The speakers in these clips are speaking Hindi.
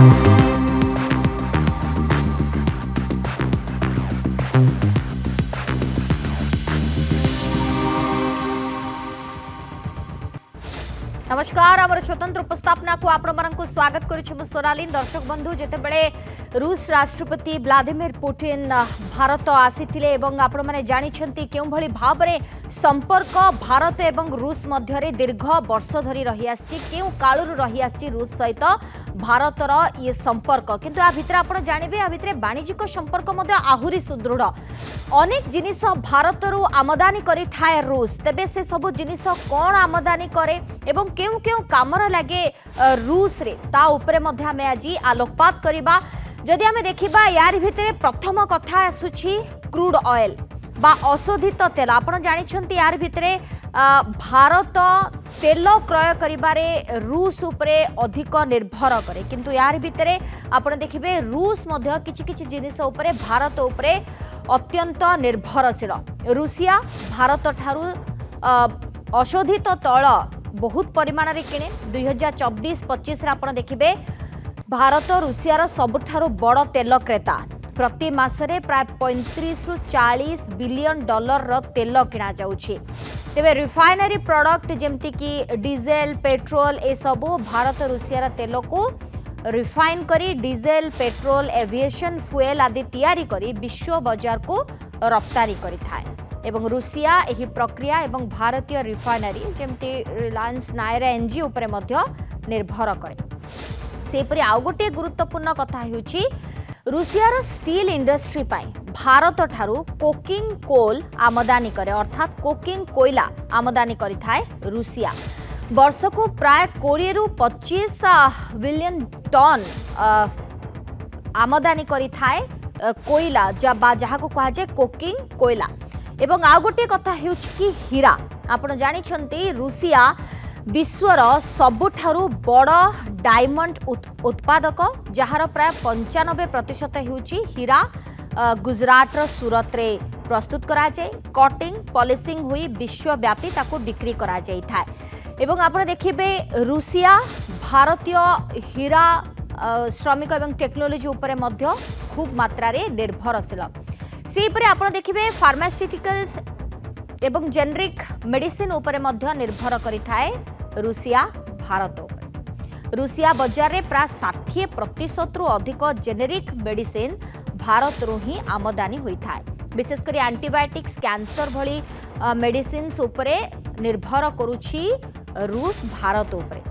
नमस्कार आमर स्वतंत्र उपस्थापना को आपण मानक स्वागत करुछु सोनाली दर्शक बंधु जेते बेले रूस राष्ट्रपति व्लादिमीर पुतिन भारत आसीथिले एवं आपण माने जानि छंती केउ भली भाबरे संपर्क भारत एवं रूस मध्यरे दीर्घ वर्ष धरी रही आछि केउ कालरु रही आछि रूस सहित भारतर ये संपर्क किंतु आ भितर आपण जानिबे आ भितर वाणिज्यिक संपर्क मध्ये आहुरी सुदृढ़ अनेक जिनिस भारतरु आमदानी करि थाए रूस तबे से सब जिनिस कोन आमदानी करे एवं केउ केउ कामरा लागे रूस रे ता उपरे मध्ये हमें आज आलोकपात करिबा जदि हमें देखिबा यार भितर प्रथम कथा आसुछि क्रूड ऑयल बा अशोधित तेल आपण जानि छंती यार भितर भारत तेल क्रय करिबारे रूस उपरे अधिक निर्भर करे किंतु यार भितर आपण देखिबे रूस मध्ये किछि किछि जिनिस उपरे भारत उपरे अत्यंत निर्भरशील रूसिया भारत ठारू अशोधित तैल बहुत परिमाण रे किने 2024-25 आपण देखिबे भारत रूसियार सबुठारु बड़ तेल क्रेता प्रति मासरे प्राय 35 रु 40 बिलियन डॉलर रो तेल किना जाउछि तेबे रिफाइनरी प्रोडक्ट जेमति कि डीजेल पेट्रोल ए सबु भारत रूसियार तेल को रिफाइन करी डीजेल पेट्रोल एविएशन फ्यूएल आदि तैयारी करी विश्व बाजार को रप्तानी करि थाए एवं रूसिया एही प्रक्रिया एवं भारतीय रिफाइनरी जेमति रिलायंस नायरा एनजी उपरे मध्य निर्भर करे सेपरि आउ गोटे गुरुत्वपूर्ण कथा हेउछि रूसियार स्टील इंडस्ट्री पाई भारत ठारू कोकिंग कोल आमदानी करे अर्थात कोकिंग कोयला आमदानी करि थाए रूसिया वर्ष को प्राय 20 रु 25 बिलियन टन आमदानी करि थाए कोयला जहाँ को कहा जाए कोकिंग कोयला एवं आ गोटे कथा हेउछि कि हीरा आपण जानि छंती रूसिया विश्वर सबुठारु बड़ डायमंड उत्पादक जहार प्राय 95% हेउछि हीरा गुजरात सूरत रे प्रस्तुत करा जाए कटिंग पॉलिशिंग हुई विश्वव्यापी ताको बिक्री करा जाय थाए एवं आपण देखिबे रूसिया भारतीय हीरा श्रमिक एवं टेक्नोलॉजी उपरे मध्य खूब मात्रा रे निर्भरशील सेपरे आपण देखिबे फार्मास्यूटिकल्स एवं जेनेरिक मेडिसिन उपरे मध्य निर्भर करि थाए रूसिया भारत उपरे रूसिया बाजार रे प्राय 60% रु अधिक जेनेरिक मेडिसिन भारत रु ही आमदानी होई थाए विशेषकर एंटीबायोटिक्स कैंसर भली मेडिसिन्स उपरे निर्भर करुछि रूस भारत उपरे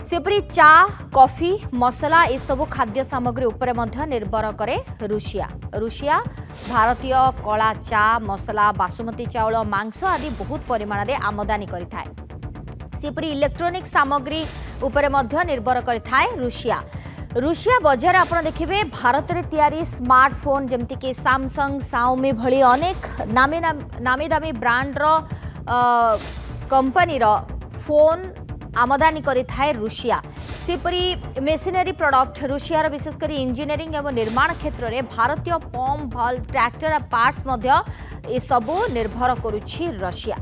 सेपरी चा कॉफी मसला ए सब खाद्य सामग्री उपरे मध्य निर्भर करे रूसिया भारतीय कला चा मसला बासमती चाउल मांस आदि बहुत परिमाण रे आमदानी करि थाए सेपरी इलेक्ट्रॉनिक सामग्री उपरे मध्य निर्भर करि थाए रूसिया बाजार आपण देखिबे भारत रे तयारी स्मार्टफोन जेमति कि सैमसंग साओमी भली अनेक नामी दामी ब्रांड रो कंपनी रो फोन आमदानी करि थाए रूसिया सेपरी मेसिनरी प्रोडक्ट रूसियार विशेषकर इंजीनियरिंग एवं निर्माण क्षेत्र में भारतीय पंप भल्व ट्रैक्टर पार्ट्स मध्य ए सबु निर्भर करुछि रशिया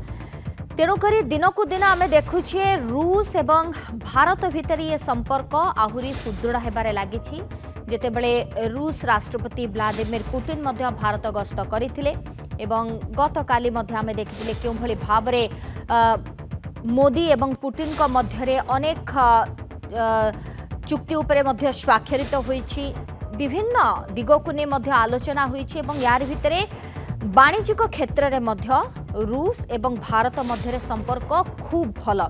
तेणुक दिनकू दिन आम देखुछे रूस एवं भारत भितर ये संपर्क आहुरी सुदृढ़ हेबारे लागिछि जेतेबेले रूस राष्ट्रपति व्लादिमीर पुतिन मध्य भारत गस्त करथिले एवं गतकाली मध्य आम देखिथिले केउ भली भाबरे मोदी एवं पुतिन को मध्यरे अनेक चुक्ति उपरे मध्य स्वाक्षरित होईछि विभिन्न दिगकु ने मध्य आलोचना होईछि एवं यार भितरे वाणिज्यिक क्षेत्र रे मध्य रूस एवं भारत मध्यरे संपर्क खूब भल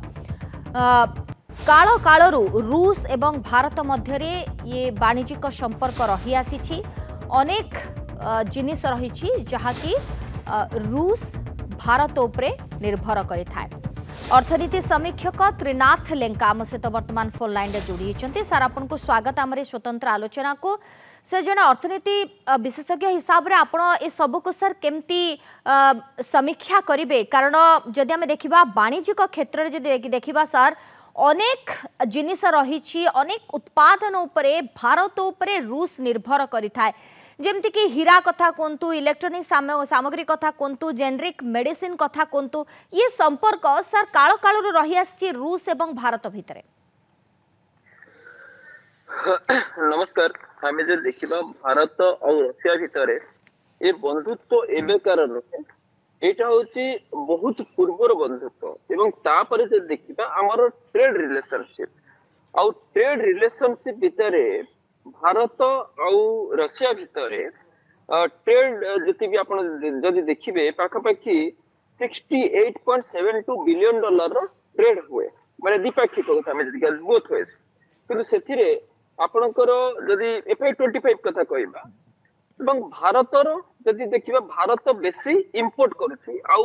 काल कालरू रूस एवं भारत मध्यरे ये वाणिज्यिक संपर्क रही आसीछि अनेक जिनिस रहिछि जहाकी रूस भारत उपरे निर्भर करि थाए अर्थनीति समीक्षक त्रिनाथ लेंका आम सहित वर्तमान फोन लाइन जोड़ी होती सार आपन को स्वागत आम स्वतंत्र आलोचना को सर जन अर्थनीति विशेषज्ञ हिसाब से आप सबको सर केमती समीक्षा करेंगे कारण जदि आम देखा वाणिज्यिक क्षेत्र में देखा सर अनेक जिनिस रही अनेक उत्पादन उपरे भारत उपरे रूस निर्भर करिथाए जेमती कि हीरा कथा कहतु इलेक्ट्रोनिक सामग्री कथा कहतु जेनेरिक मेडिसिन कथा कहतु ये संपर्क सर काल काल रही आसी रूस एवं भारत भितर। नमस्कार। आम जो देखा भारत और रशिया भितर ये बंधुत्व एवेकार नुहे, यहाँ हूँ बहुत पूर्वर बंधुत्व एवं तापर जो देखा आमर ट्रेड रिलेशनशिप आउ ट्रेड रिलेशनशिप भितर भारत आउ रशिया भितर ट्रेड जी भी आप जदि देखिए पाखापाखि $68.72 बिलियन ट्रेड हुए माने द्विपाक्षिक कथा बोथ वेज किंतु से आपणकर जदि FI25 कथा कहबा एवं भारतर जदि देखिबा भारत बेसी इंपोर्ट करुछि आउ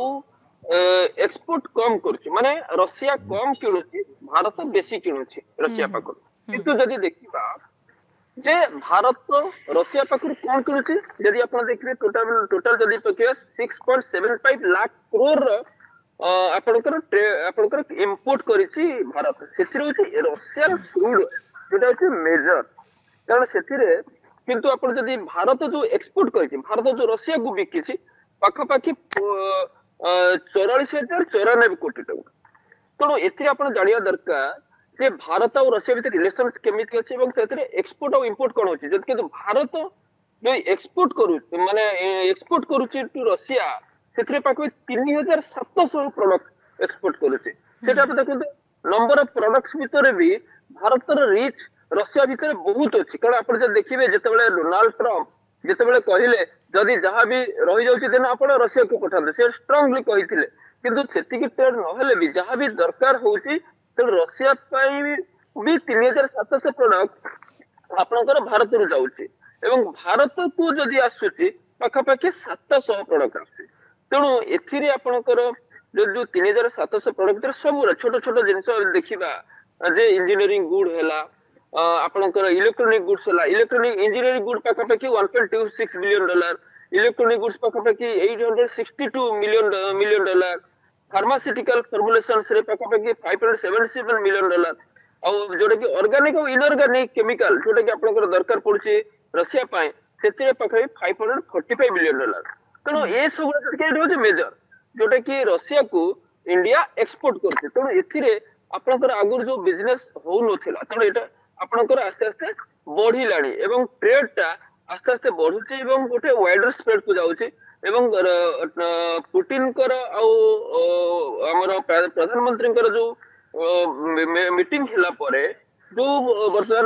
एक्सपोर्ट कम करुछि माने रशिया कम किणुछि भारत बेसी किणुछि रशिया पाखर किंतु जदि देखिबा जे भारत रशिया पाखर कोन किणुछि जदि आपण देखिबे टोटल जदि पकिया 6.75 लाख करोड़ आपणकर इंपोर्ट करिछि भारत सेथिरे होछि रशियन क्रूड जेटा होछि मेजर कारण सेथिरे किंतु आपण जदि भारत जो एक्सपोर्ट करिछि भारत जो रशिया को बिकिछि पाखापाखि 44,094 कोटी टଙ୍କା तेणु एथि आपण जानिया दरकार जे भारत और रशिया भितर रिलेशन केमिति अछि एवं सेथिरे एक्सपोर्ट और इंपोर्ट कोन होछि जदि किंतु भारत जो एक्सपोर्ट करू माने एक्सपोर्ट करूछि टू रशिया सेथिरे पाखापाखि 3,700 प्रोडक्ट एक्सपोर्ट करूछि सेटा आप देखंतु नंबर ऑफ प्रोडक्ट्स भितर भी भारतर रिच रशिया भितर बहुत अच्छी कारण आप देखिए जिते डोनाल्ड ट्रम्प जिते कहले जदि जहाँ भी रही जाऊँगी देन आप रशिया को पठाते से स्ट्रांगली कहते किंतु सेतिकी ट्रेड नहेले भी जहाँ भी दरकार होची रशिया भी 3,700 प्रोडक्ट आपणकर भारत रु जाऊँगी एवं भारत को जदि आसूची पाखापाखि 700 प्रोडक्ट आस तेणु एथिरे आपणकर जो 3,700 प्रोडक्ट सब छोट छोट जिनस देखा जे इंजीनियरिंग गुड है आपणकर इलेक्ट्रोनिक गुड्स है इलेक्ट्रोनिक इंजीनियरिंग गुड पाखापाखि $1.26 बिलियन इलेक्ट्रोनिक गुड्स पाखापाखि $862 मिलियन फार्मास्यूटिकल फॉर्मुलेशंस रे पाखापाखि $577 मिलियन और जोटा कि ऑर्गेनिक और इनऑर्गेनिक केमिकल जोटा कि आपणकर दरकार पड़ुछि रशिया पाए सेते पाखापाखि $545 मिलियन तेणु ए सब मेजर जोटा कि रशिया को इंडिया एक्सपोर्ट करছে तेणु एथिरे आपणकर आगुर जो बिजनेस हो नथिला तेणु एटा आपणकर आस्ते आस्ते बढ़िलाणी एवं ट्रेड टा आस्ते आस्ते बढ़ुची एवं गोटे वाइडर स्प्रेड को जाउची एवं पुतिन कर आमर प्रधानमंत्री जो मीटिंग हिला परे जो वर्तमान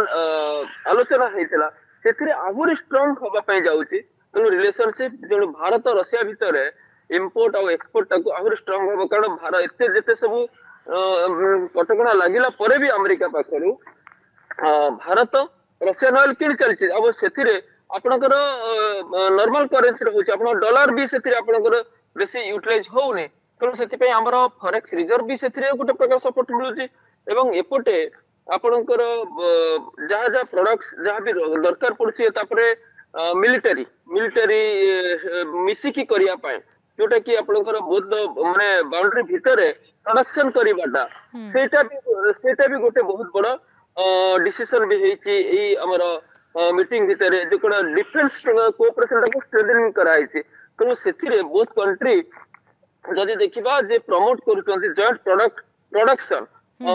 आलोचना हेतिला सेथिरे आहुरी स्ट्रांग होबा पई जाउची तेणु रिलेशनशिप जो भारत रशिया भितर इंपोर्ट और एक्सपोर्ट टाको आहुरी स्ट्रांग होबा कारण भारत एते जेते सब कटकणा लागिला परे भी अमेरिका पाखरु भारत रशिया नॉइल किन चलछि अब सेथिरे आपनकर नॉर्मल करेंसी रहउछि आपन डॉलर भी सेथिरे आपनकर बेसी यूटिलाइज होउनी तेणु सेति पई हमर फॉरेक्स रिजर्व भी सेथिरे गोटे प्रकार सपोर्ट मिलुछि एवं एपटे आपनकर जहाँ जहाँ प्रोडक्ट्स जहाँ भी दरकार पड़छि तापरे मिलिटरी मिसिकी करिया पाए जोटा कि आपनकर बहुत माने बाउंड्री भितरे प्रोडक्शन करिबाटा सेटा भी गोटे बहुत बड़ा डिसीजन भी हेछि एई हमर मीटिंग भितर जो कोन डिफेंस कोऑपरेशन को स्ट्रेंथनिंग कराइछि तेणु सेथिरे बोथ कंट्री जदि देखिबा जे प्रमोट करूछन्ति जॉइंट प्रोडक्शन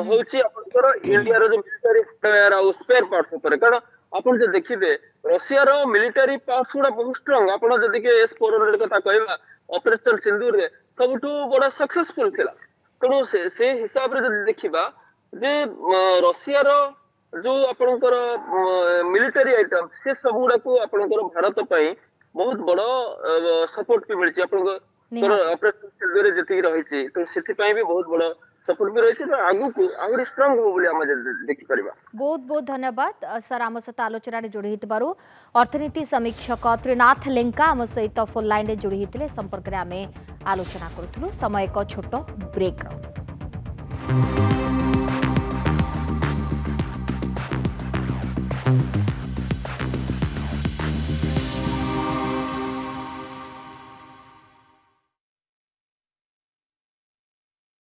होछि आपनकर इंडिया रो जो मिलिटरी स्पेयर और स्पेयर पार्ट्स ऊपर कारण आपन जे देखिबे रशिया रो मिलिटरी पार्ट्स गुडा बहुत स्ट्रांग आपन जदि के S-400 कथा कहबा ऑपरेशन सिंदूर रे सबठू बड़ा सक्सेसफुल थिला तेणु से हिसाब रे जदि देखिबा जे रशिया रो जो आपनकर मिलिटरी आइटम से सब गुडा को आपनकर भारत पई बहुत बड़ा सपोर्ट भी मिलछि आपनकर ऑपरेशन सिंदूर रे जति रहिछि तो सेति पई भी बहुत बड़ा सपोर्ट भी रहिछि आगु को आगु स्ट्रांग हो बोली हम देखि परिबा। बहुत बहुत धन्यवाद सर आम सहित आलोचना जोड़ी हितबारु अर्थनीति समीक्षक त्रिनाथ लेंका आम सहित फोन लाइन रे जोड़ी हितले संपर्क रे आमे आलोचना करूथुलु समय एक छोटो ब्रेक।